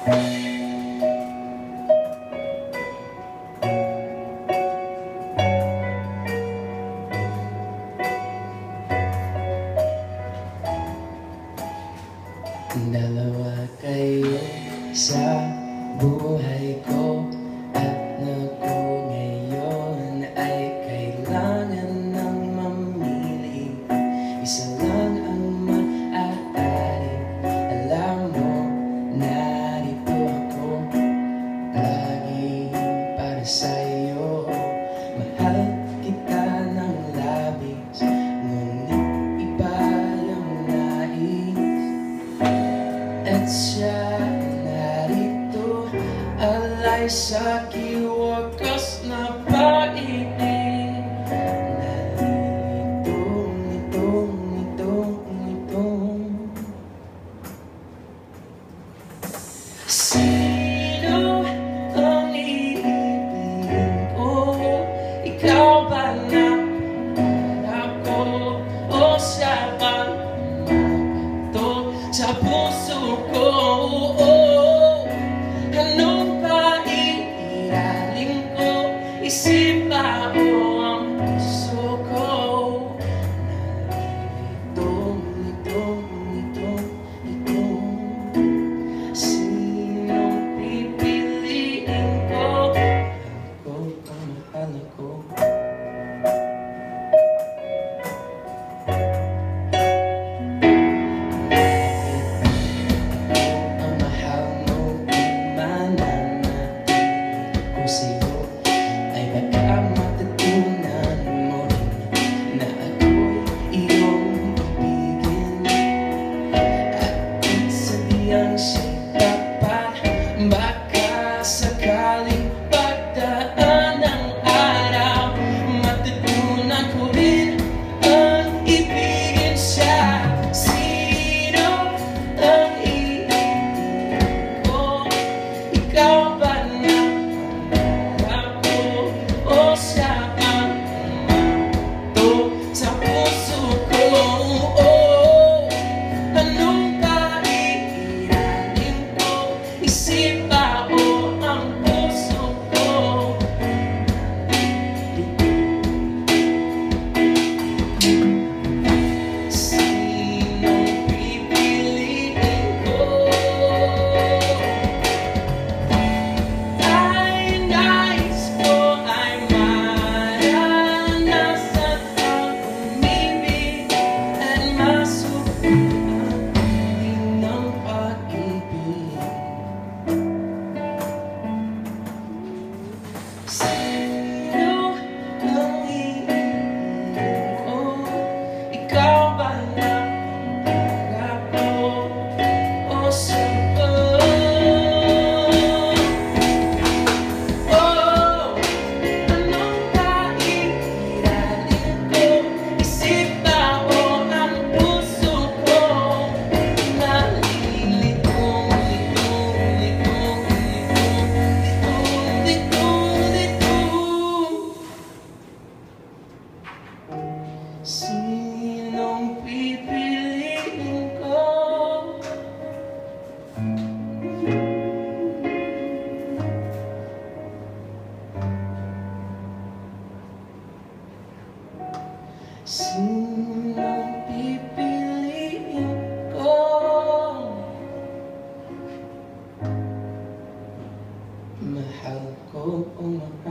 Dalawa kayo sa buhay ko, at naku ngayon ay kailangan ng mamili. Isa lang ang maaari. Alam mo, narito ako lagi para sa'yo. Mahal kita ng labis, ngunit iba yung nais. At siya narito, alay sa kiwakas na paiin. Nalitong sino ang iibigin ko? Ikaw ba na ako o siya ba to sa puso ko? Anong pairaling ko? Isip ba o ang puso ko? Sinong pipiliin ko? Ako ang mahal ko. Baka sakaling pagdaan ng araw, matutunan ko rin ang ibigin siya. Sino ang iibigin ko? Ikaw ba na ako o siya ang to sa puso ko? Anong pairaling ko? Isip ba o ang puso ko? Sinong pipiliin ko? Ay nais ko ay maranasan ang umibig at masubukan din ng pag-ibig. Sino ang iibigin ko? Ikaw ba na ako o siya ba? Oh, anong pairaling ko? Isip ba o ang puso ko? Sinong pipiliin ko? Sinong pipiliin ko? Mahal ko o mahal